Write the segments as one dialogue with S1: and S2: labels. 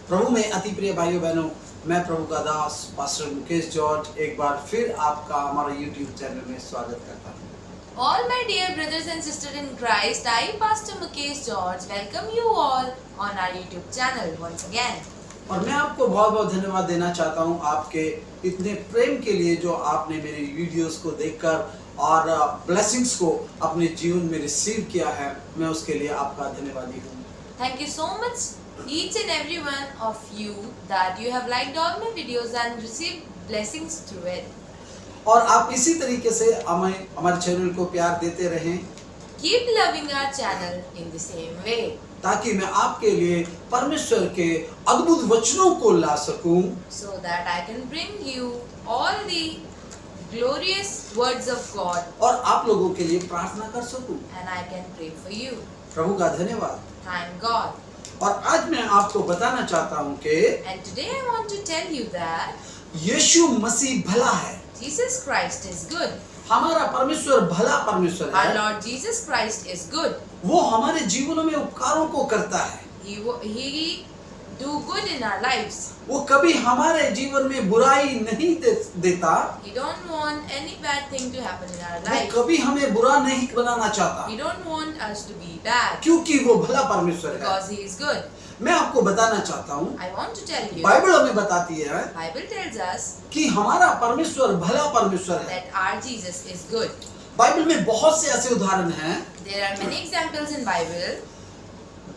S1: प्रभु में अति प्रिय भाइयों बहनों, मैं प्रभु का दास पास्टर मुकेश जॉर्ज एक बार फिर आपका हमारा YouTube चैनल में स्वागत करता हूँ।
S2: All my dear brothers and sisters in Christ, I, Pastor Mukesh George, welcome you all on our YouTube channel once again.
S1: और मैं आपको बहुत बहुत धन्यवाद देना चाहता हूँ आपके इतने प्रेम के लिए जो आपने मेरे वीडियोस को देखकर और ब्लेसिंग्स को अपने जीवन में रिसीव किया है। मैं उसके लिए आपका धन्यवादी हूँ।
S2: Thank you so much, each and every one of you, that you have liked all my videos and received blessings through it.
S1: और आप इसी तरीके से हमें हमारे चैनल को प्यार देते रहें
S2: Keep loving our channel in the same way,
S1: ताकि मैं आपके लिए परमेश्वर के अद्भुत वचनों को ला सकूं
S2: so that I can bring you all the glorious words of God
S1: और आप लोगों के लिए प्रार्थना कर सकूं।
S2: and I can pray for you.
S1: प्रभु का धन्यवाद।
S2: Thank God.
S1: और आज मैं आपको बताना चाहता हूं कि
S2: And today I want to tell you that
S1: यीशु मसीह भला है।
S2: Jesus Christ is good.
S1: हमारा परमेश्वर भला परमेश्वर
S2: Our
S1: है।
S2: Lord Jesus Christ is good.
S1: वो हमारे जीवनों में उपकारों को करता है।
S2: He do good in our lives.
S1: वो कभी हमारे जीवन में बुराई नहीं देता।
S2: He don't want any bad thing to happen in our
S1: वो
S2: life.
S1: कभी हमें बुरा नहीं बनाना चाहता,
S2: He don't want us to be bad
S1: क्योंकि वो भला परमेश्वर है।
S2: because He is good.
S1: मैं आपको बताना चाहता हूँ,
S2: I want to tell you,
S1: Bible हमें बताती है
S2: Bible tells us
S1: कि हमारा परमेश्वर भला परमेश्वर है।
S2: that our Jesus is good.
S1: Bible में बहुत से ऐसे उदाहरण हैं
S2: There are many examples in Bible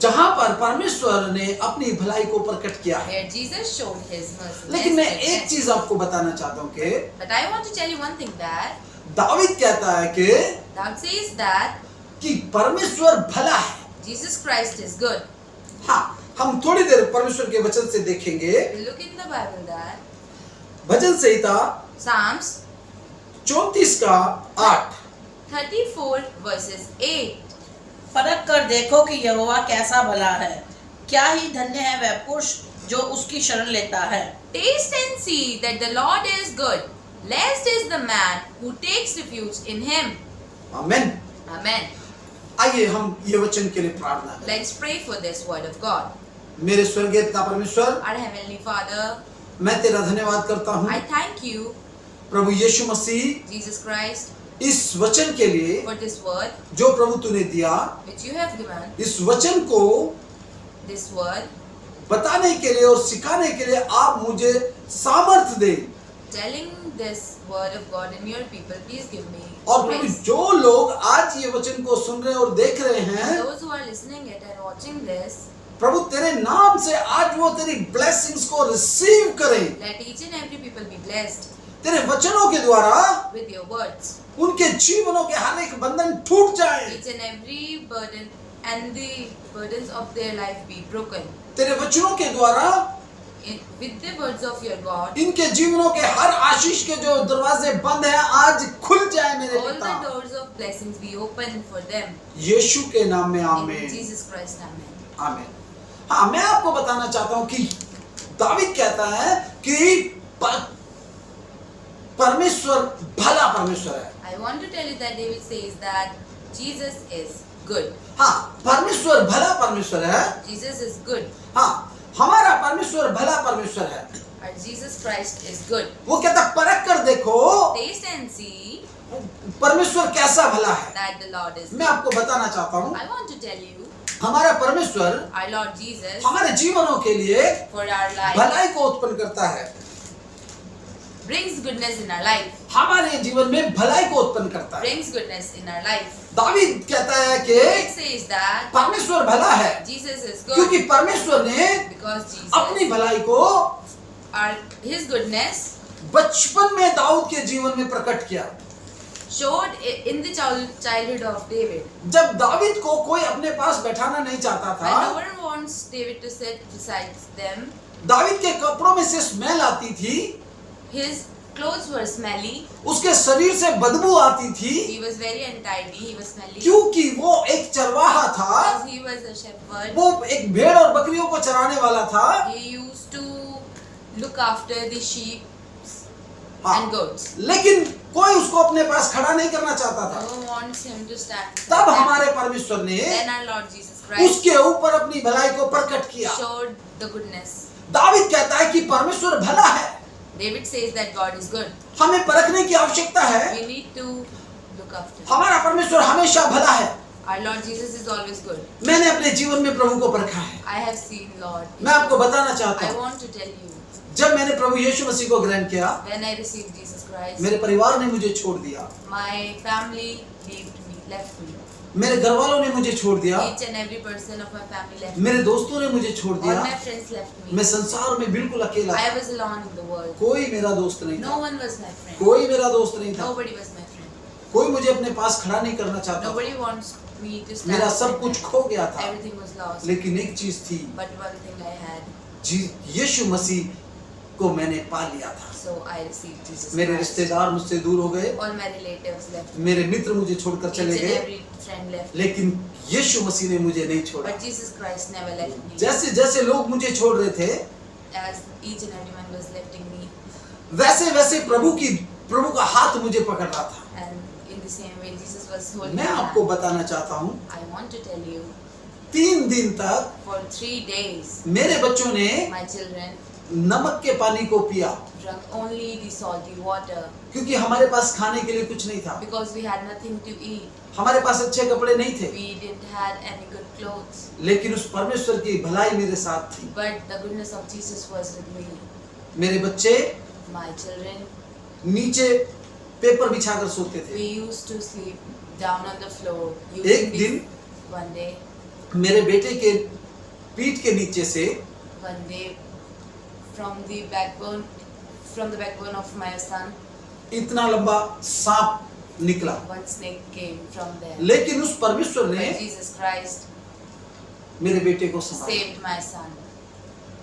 S1: जहाँ पर परमेश्वर ने अपनी भलाई को प्रकट किया है।
S2: where Jesus showed His mercy.
S1: लेकिन मैं एक चीज आपको बताना चाहता हूँ कि
S2: But I want to tell you one thing, that
S1: David कहता है कि
S2: David says that
S1: परमेश्वर भला है।
S2: Jesus Christ is good.
S1: हाँ, हम थोड़ी देर परमेश्वर के वचन से देखेंगे।
S2: We look in the Bible that
S1: bhajan Samhita
S2: Psalms
S1: 34 का 8।
S2: 34 verses 8.
S3: परख कर देखो कि यहोवा कैसा भला है, क्या ही धन्य है वह पुरुष जो उसकी शरण लेता है।
S2: Taste and see that the Lord is good. Blessed is the man who takes refuge in Him.
S1: आमीन।
S2: Amen.
S1: आइए हम ये वचन के लिए प्रार्थना करें।
S2: Let's pray for this word of God.
S1: मेरे स्वर्गीय पिता परमेश्वर,
S2: Our Heavenly Father,
S1: मैं तेरा धन्यवाद करता हूँ
S2: I thank you,
S1: Prabhu Yeshu Masih,
S2: Jesus Christ,
S1: इस वचन के लिए
S2: for this word
S1: जो प्रभु तूने दिया।
S2: which you have given,
S1: इस वचन को
S2: this word,
S1: बताने के लिए और सिखाने के लिए आप मुझे सामर्थ्य दे।
S2: telling this word of God in your people, please give me
S1: और प्रभु
S2: grace.
S1: जो लोग आज ये वचन को सुन रहे और देख रहे हैं,
S2: Those who are listening it and watching this,
S1: प्रभु तेरे नाम से आज वो तेरी ब्लेसिंग्स को रिसीव करें।
S2: let each and every people be blessed
S1: तेरे वचनों के द्वारा
S2: with your words.
S1: उनके जीवनों के हर एक बंधन टूट जाए।
S2: Each and every burden and the burdens of their life be broken.
S1: तेरे वचनों के द्वारा
S2: With the words of your God,
S1: इनके जीवनों के हर आशीष के जो दरवाजे बंद हैं आज खुल जाए मेरे
S2: all
S1: पिता।
S2: the doors of blessings be open for them.
S1: यीशु के नाम में
S2: In
S1: आमीन।
S2: Jesus Christ, amen.
S1: आमीन। हाँ, मैं आपको बताना चाहता हूँ कि दावीद कहता है कि परमेश्वर भला परमेश्वर है।
S2: I want to tell you that David says that Jesus is good.
S1: हाँ, परमेश्वर भला परमेश्वर है।
S2: Jesus is good.
S1: हाँ, हमारा परमेश्वर भला परमेश्वर है।
S2: Our Jesus Christ is good.
S1: वो कहता परख कर देखो
S2: Taste and see
S1: परमेश्वर कैसा भला है।
S2: that the Lord is
S1: मैं
S2: good.
S1: आपको बताना चाहता हूँ
S2: I want to tell you,
S1: हमारा परमेश्वर
S2: our Lord Jesus,
S1: हमारे जीवनों के लिए
S2: for our life,
S1: भलाई को उत्पन्न करता है।
S2: brings goodness in our life.
S1: हमारे जीवन में भलाई को उत्पन्न करता है।
S2: Brings goodness in our life.
S1: David कहता है कि
S2: It says that
S1: परमेश्वर भला है
S2: Jesus is good
S1: क्योंकि परमेश्वर ने
S2: because Jesus,
S1: अपनी भलाई को
S2: His goodness
S1: बचपन में दाऊद के जीवन में प्रकट किया।
S2: showed in the childhood of David.
S1: जब दावीद को कोई अपने पास बैठाना नहीं चाहता
S2: When
S1: था,
S2: no one wants David to sit beside them,
S1: David के कपड़ों में से स्मेल आती थी,
S2: his clothes were smelly,
S1: उसके शरीर से बदबू आती थी,
S2: he was very untidy, he was smelly
S1: क्योंकि वो एक चरवाहा था।
S2: because he was a shepherd.
S1: वो एक भेड़ और बकरियों को चराने वाला था।
S2: He used to look after the sheep
S1: हाँ,
S2: and goats.
S1: लेकिन कोई उसको अपने पास खड़ा नहीं करना चाहता था।
S2: No one wants him to stand.
S1: तब
S2: beside them.
S1: हमारे परमेश्वर ने
S2: Then our Lord Jesus Christ
S1: उसके ऊपर अपनी भलाई को प्रकट किया।
S2: showed the goodness.
S1: दावीद कहता है कि परमेश्वर भला है,
S2: David says that God is good.
S1: हमें परखने की आवश्यकता है।
S2: We need to look after.
S1: हमारा परमेश्वर हमेशा भला है।
S2: Our Lord Jesus is always good.
S1: मैंने अपने जीवन में प्रभु को परखा है।
S2: I have seen Lord.
S1: मैं आपको बताना चाहता
S2: I
S1: हूँ,
S2: want to tell you,
S1: जब मैंने प्रभु यीशु मसीह को ग्रहण किया,
S2: when I received Jesus Christ,
S1: मेरे परिवार ने मुझे छोड़ दिया,
S2: my family left me.
S1: मेरे घर वालों ने मुझे छोड़ दिया,
S2: Each and every person of my family left me.
S1: मेरे दोस्तों ने मुझे छोड़
S2: All
S1: दिया।
S2: my friends left me.
S1: मैं संसार में बिल्कुल अकेला
S2: I
S1: था।
S2: was alone in the world.
S1: कोई मेरा दोस्त नहीं
S2: No
S1: था,
S2: one was my friend.
S1: कोई मेरा दोस्त नहीं था,
S2: Nobody was my friend.
S1: कोई मुझे अपने पास खड़ा नहीं करना चाहता था।
S2: Nobody wants me to stand.
S1: मेरा सब
S2: beside
S1: कुछ
S2: them.
S1: खो गया था,
S2: Everything was lost.
S1: लेकिन एक चीज थी,
S2: But one thing I had,
S1: यीशु मसीह को मैंने पा लिया था।
S2: so I received Jesus
S1: मेरे
S2: Christ.
S1: रिश्तेदार मुझसे दूर हो गए,
S2: All my relatives left me.
S1: मेरे मित्र मुझे छोड़कर
S2: Each
S1: चले
S2: and
S1: गए,
S2: every friend left me.
S1: लेकिन यीशु मसीह ने मुझे नहीं छोड़ा।
S2: But Jesus Christ never left me.
S1: जैसे जैसे लोग मुझे छोड़ रहे थे,
S2: As each and everyone was lifting me,
S1: वैसे वैसे प्रभु का हाथ मुझे पकड़ रहा था।
S2: and in the same way Jesus was holding
S1: मैं
S2: my
S1: आपको
S2: hand.
S1: बताना चाहता हूँ,
S2: I want to tell you,
S1: 3 दिन तक
S2: for 3 days,
S1: मेरे बच्चों ने
S2: my children
S1: नमक के पानी को पिया,
S2: drank only the salty water
S1: क्योंकि हमारे पास खाने के लिए कुछ नहीं था,
S2: because we had nothing to eat.
S1: हमारे पास अच्छे कपड़े नहीं थे,
S2: We didn't had any good clothes.
S1: लेकिन उस परमेश्वर की भलाई मेरे साथ थी।
S2: But the goodness of Jesus was with me.
S1: मेरे बच्चे
S2: My children,
S1: नीचे पेपर बिछाकर सोते थे।
S2: we used to sleep down on the floor.
S1: एक दिन
S2: One day,
S1: मेरे बेटे के पीठ के नीचे से
S2: one day, from the backbone of my son,
S1: इतना लंबा सांप निकला,
S2: one snake came from there.
S1: लेकिन उस परमेश्वर ने
S2: But Jesus Christ
S1: मेरे बेटे को संभाला,
S2: saved my son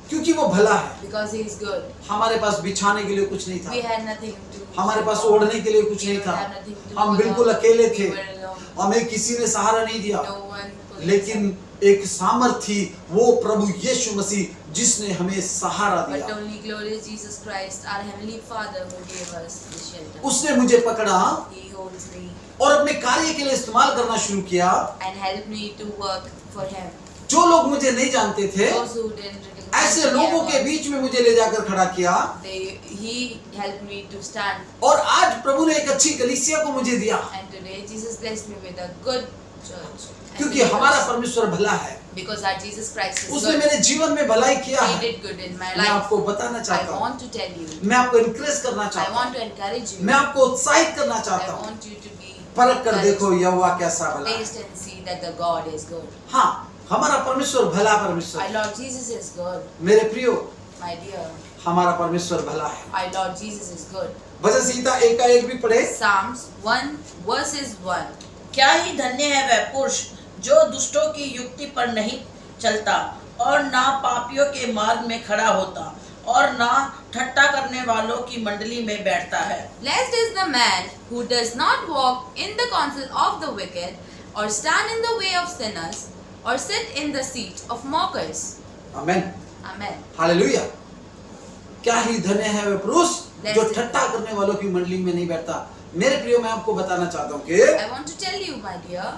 S1: क्योंकि वो भला है।
S2: because he is good.
S1: हमारे पास बिछाने के लिए कुछ नहीं
S2: We
S1: था,
S2: had nothing to.
S1: हमारे पास ओढ़ने के लिए कुछ
S2: We
S1: नहीं
S2: didn't
S1: था,
S2: have nothing to
S1: हम
S2: do
S1: बिल्कुल
S2: alone.
S1: अकेले थे,
S2: We were alone.
S1: हमें किसी ने सहारा नहीं दिया,
S2: No one could
S1: लेकिन एक सामर्थ थी, वो प्रभु यीशु मसीह जिसने हमें सहारा
S2: But
S1: दिया।
S2: only glorious Jesus Christ, our heavenly Father, who gave us the shelter.
S1: उसने मुझे पकड़ा
S2: He holds me
S1: और अपने कार्य के लिए इस्तेमाल करना शुरू किया।
S2: and helped me to work for Him.
S1: जो लोग मुझे नहीं जानते थे,
S2: Those who didn't recognize
S1: ऐसे
S2: me
S1: लोगों
S2: at
S1: के
S2: all,
S1: बीच में मुझे ले जाकर खड़ा किया,
S2: He helped me to stand.
S1: और आज प्रभु ने एक अच्छी कलीसिया को मुझे दिया,
S2: And today Jesus blessed me with a good church. And
S1: क्योंकि
S2: believers.
S1: हमारा परमेश्वर भला है।
S2: Because our Jesus Christ is
S1: उसने
S2: good.
S1: मेरे जीवन में भलाई किया
S2: He
S1: है।
S2: did good in my
S1: मैं
S2: life.
S1: आपको बताना
S2: I
S1: चाहता हूँ,
S2: want to tell you.
S1: मैं आपको इनकरेज करना
S2: I
S1: चाहता
S2: want
S1: हूँ,
S2: to encourage you.
S1: मैं आपको उत्साहित करना
S2: I
S1: चाहता हूँ।
S2: want you to be
S1: परख कर
S2: encouraged.
S1: देखो यहोवा कैसा भला है।
S2: Taste and see that the God is good.
S1: हाँ, हमारा परमेश्वर भला परमेश्वर
S2: Our
S1: है।
S2: Lord Jesus is good.
S1: मेरे प्रियो,
S2: My dear,
S1: हमारा परमेश्वर भला है।
S2: our Lord Jesus is good.
S1: भजन संहिता 1 का 1 भी पढ़े।
S2: Psalms 1 verses 1.
S3: क्या ही धन्य है वह पुरुष जो दुष्टों की युक्ति पर नहीं चलता और ना पापियों के मार्ग में खड़ा होता और ना ठट्टा करने वालों की मंडली में बैठता है।
S2: Blessed is the man who does not walk in the counsel of the wicked, or stand in the way of sinners, or sit in the seat of mockers.
S1: Amen,
S2: Amen.
S1: Hallelujah. क्या ही धन्य है वह पुरुष जो
S2: Blessed.
S1: ठट्टा करने वालों की मंडली में नहीं बैठता। मेरे प्रियो, मैं आपको बताना चाहता हूँ कि
S2: I want to tell you, my dear,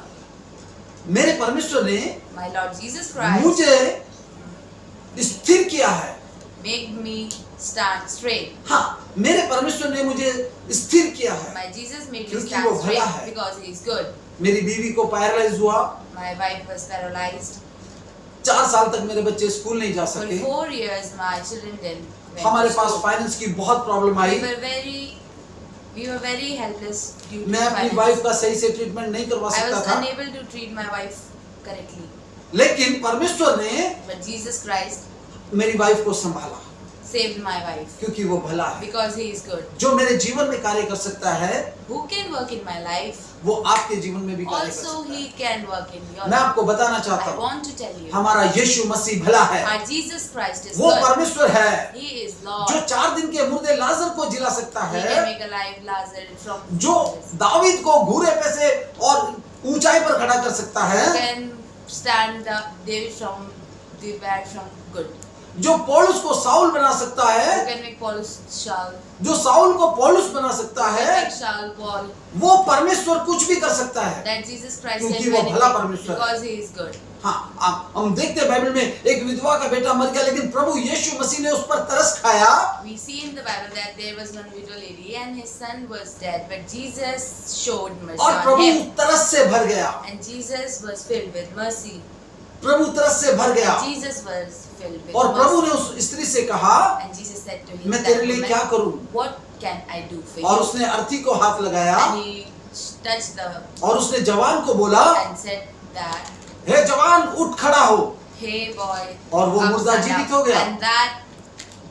S1: मेरे परमेश्वर ने
S2: my Lord Jesus Christ
S1: मुझे स्थिर किया है।
S2: made me stand straight.
S1: हाँ, मेरे परमेश्वर ने मुझे स्थिर किया है।
S2: My Jesus made me
S1: क्योंकि
S2: stand
S1: वो भला
S2: straight
S1: है।
S2: because He is good.
S1: मेरी बीवी को पैरालाइज हुआ,
S2: My wife was paralyzed.
S1: 4 साल तक मेरे बच्चे स्कूल नहीं जा
S2: For
S1: सके।
S2: 4 years, my children didn't went
S1: हमारे
S2: to
S1: पास
S2: school.
S1: फाइनेंस की बहुत problem I.
S2: We were very helpless due to
S1: मैं अपनी
S2: finance.
S1: वाइफ का सही से ट्रीटमेंट नहीं करवा
S2: I
S1: सकता
S2: was
S1: था,
S2: unable to treat my wife correctly.
S1: लेकिन परमेश्वर ने
S2: But Jesus Christ
S1: मेरी वाइफ को संभाला,
S2: saved my wife
S1: क्योंकि वो भला है।
S2: because He is good.
S1: जो मेरे जीवन में कार्य कर सकता है,
S2: Who can work in my life?
S1: वो आपके जीवन में भी कार्य कर
S2: Also,
S1: सकता है।
S2: He can work in your
S1: मैं
S2: life.
S1: आपको बताना चाहता
S2: I
S1: हूँ,
S2: want to tell you,
S1: हमारा यीशु मसीह भला है।
S2: our Jesus Christ is
S1: वो
S2: good.
S1: परमेश्वर है
S2: He is Lord.
S1: जो 4 दिन के मुर्दे लाजर को जिला सकता
S2: He
S1: है,
S2: can make alive Lazarus from
S1: जो दावीद को घूरे पे से और ऊंचाई पर खड़ा कर सकता है,
S2: can stand David from the bad from good.
S1: जो पौलुस को साउल बना सकता
S2: Who
S1: है,
S2: can make Paulus Saul?
S1: जो साउल को पौलुस बना सकता
S2: Who can
S1: है,
S2: make Saul Paul?
S1: वो परमेश्वर कुछ भी कर सकता है।
S2: That Jesus Christ
S1: क्योंकि
S2: can
S1: वो
S2: do
S1: भला
S2: anything
S1: परमेश्वर है।
S2: because He is good.
S1: हाँ, हम देखते हैं बाइबल में एक विधवा का बेटा मर गया, लेकिन प्रभु यीशु मसीह ने उस पर तरस खाया।
S2: We see in the Bible that there was one widow lady and his son was dead, but Jesus showed mercy
S1: और
S2: on
S1: प्रभु
S2: him,
S1: तरस से भर गया।
S2: and Jesus was filled with mercy.
S1: प्रभु तरस से भर गया
S2: Jesus was filled with
S1: और प्रभु ने
S2: mercy,
S1: उस स्त्री से कहा,
S2: and Jesus said to him,
S1: मैं
S2: that
S1: तेरे लिए
S2: woman,
S1: क्या करूं?
S2: what can I do for
S1: और
S2: you?
S1: उसने अर्थी को हाथ लगाया
S2: And he touched the
S1: और उसने जवान को बोला,
S2: and said that,
S1: हे जवान उठ खड़ा हो,
S2: hey boy,
S1: और वो
S2: come
S1: मुर्दा
S2: stand
S1: जीवित
S2: up.
S1: हो गया।
S2: And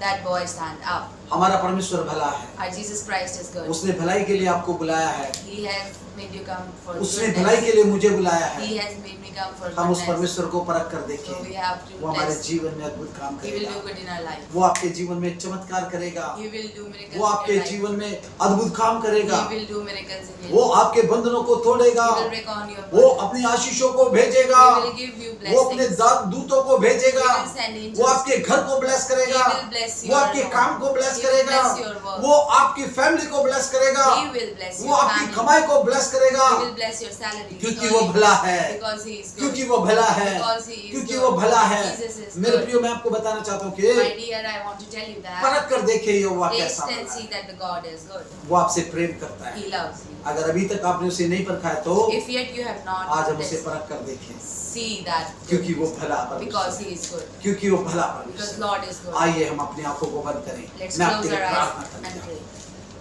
S2: that boy stand up.
S1: हमारा परमेश्वर भला है,
S2: Our Jesus Christ is good.
S1: उसने भलाई के लिए आपको बुलाया है,
S2: He has made you come for
S1: उसने
S2: goodness.
S1: भलाई के लिए मुझे बुलाया है।
S2: He has made me come for
S1: हम उस
S2: goodness.
S1: परमेश्वर को परख कर
S2: So we
S1: देखें,
S2: have to
S1: वो हमारे
S2: test.
S1: जीवन में अद्भुत काम
S2: He will
S1: करेगा,
S2: do good in our life.
S1: वो आपके जीवन में चमत्कार करेगा,
S2: He will do miracles
S1: वो आपके
S2: in your life.
S1: जीवन में अद्भुत काम करेगा,
S2: He will do miracles in
S1: वो
S2: your life.
S1: आपके बंधनों को तोड़ेगा,
S2: He will break on your
S1: वो
S2: burdens.
S1: अपनी आशीषों को भेजेगा,
S2: He will give you
S1: वो अपने
S2: blessings.
S1: दूतों को भेजेगा,
S2: He will send angels.
S1: वो आपके घर को ब्लेस करेगा,
S2: He will bless
S1: वो
S2: your
S1: आपके
S2: home.
S1: काम को ब्लेस
S2: He will
S1: करेगा,
S2: bless your work.
S1: वो आपकी फैमिली को ब्लेस करेगा,
S2: He will bless
S1: वो
S2: your
S1: आपकी
S2: family.
S1: कमाई को ब्लेस करेगा,
S2: He will bless your salary.
S1: क्योंकि वो भला है,
S2: Because He is good.
S1: क्योंकि वो भला है,
S2: Because He is
S1: क्योंकि
S2: good.
S1: वो भला है।
S2: Jesus is
S1: मेरे
S2: good.
S1: प्रियो, मैं आपको बताना चाहता हूँ
S2: My
S1: कि
S2: dear, I want to tell you that
S1: परख कर देखिए यहोवा
S2: taste
S1: कैसा
S2: and
S1: भला
S2: see
S1: है।
S2: that the God is good.
S1: वो आपसे प्रेम करता है।
S2: He loves you.
S1: अगर अभी तक आपने उसे नहीं परखा है तो
S2: If yet you have not
S1: आज हम उसे
S2: this,
S1: परख कर देखें,
S2: see that
S1: क्योंकि वो भला
S2: because
S1: परमेश्वर
S2: He
S1: है,
S2: is good.
S1: क्योंकि वो भला
S2: Because
S1: परमेश्वर है।
S2: Lord is good.
S1: आइए हम अपनी आंखों को बंद करें,
S2: Let's
S1: मैं
S2: close
S1: आपके लिए
S2: our eyes
S1: प्रार्थना
S2: and
S1: करूंगा।
S2: pray.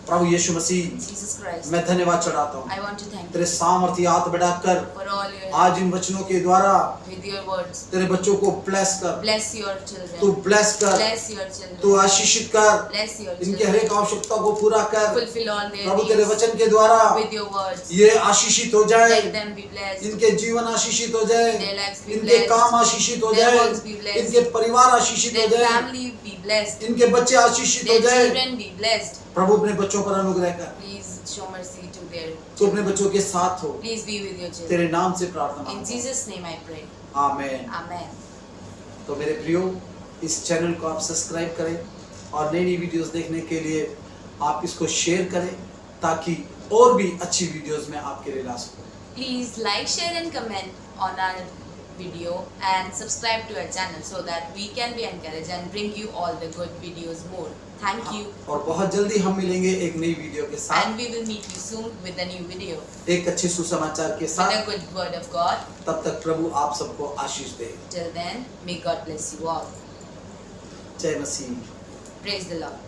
S1: प्रभु यीशु मसीह,
S2: Jesus Christ,
S1: मैं धन्यवाद चढ़ाता हूँ
S2: I want to thank
S1: तेरे
S2: you
S1: सामर्थ्य हाथ बढ़ाकर
S2: for all your
S1: आज इन वचनों के द्वारा
S2: with your words.
S1: तेरे बच्चों को ब्लेस कर,
S2: Bless your
S1: तू
S2: children.
S1: ब्लेस कर,
S2: Bless your
S1: तू
S2: children.
S1: आशीषित कर,
S2: Bless your
S1: इनके हर एक
S2: children.
S1: आवश्यकता को पूरा कर।
S2: Fulfill all their
S1: प्रभु तेरे
S2: needs
S1: वचन के द्वारा
S2: with your words.
S1: ये आशीषित हो जाए,
S2: Let them be blessed.
S1: इनके जीवन आशीषित हो जाए,
S2: Their lives be
S1: इनके
S2: blessed.
S1: काम आशीषित हो
S2: Their
S1: जाए,
S2: works be blessed.
S1: इनके परिवार आशीषित हो
S2: Their
S1: जाए,
S2: family be blessed.
S1: इनके बच्चे आशीषित हो
S2: Their
S1: जाए।
S2: children be blessed.
S1: प्रभु अपने बच्चों पर अनुग्रह कर,
S2: Please show mercy to their
S1: तू अपने
S2: children.
S1: बच्चों के साथ हो,
S2: Please be with your children.
S1: तेरे नाम से प्रार्थना
S2: In
S1: मांगता
S2: Jesus' name I pray.
S1: हूं। आमीन।
S2: Amen.
S1: तो मेरे प्रियो, इस चैनल को आप सब्सक्राइब करें और नई नई वीडियोस देखने के लिए आप इसको शेयर करें, ताकि और भी अच्छी वीडियोस में आपके लिए ला सकूं।
S2: Please like, share and comment on our video and subscribe to our channel so that we can be encouraged and bring you all the good videos more. Thank you.
S1: और बहुत जल्दी हम मिलेंगे एक नई वीडियो के साथ,
S2: And we will meet you soon with a new video.
S1: एक अच्छे सुसमाचार के
S2: With a
S1: साथ।
S2: good word of God.
S1: तब तक प्रभु आप सबको आशीष दे।
S2: Till then, may God bless you all.
S1: जय मसीह।
S2: Praise the Lord.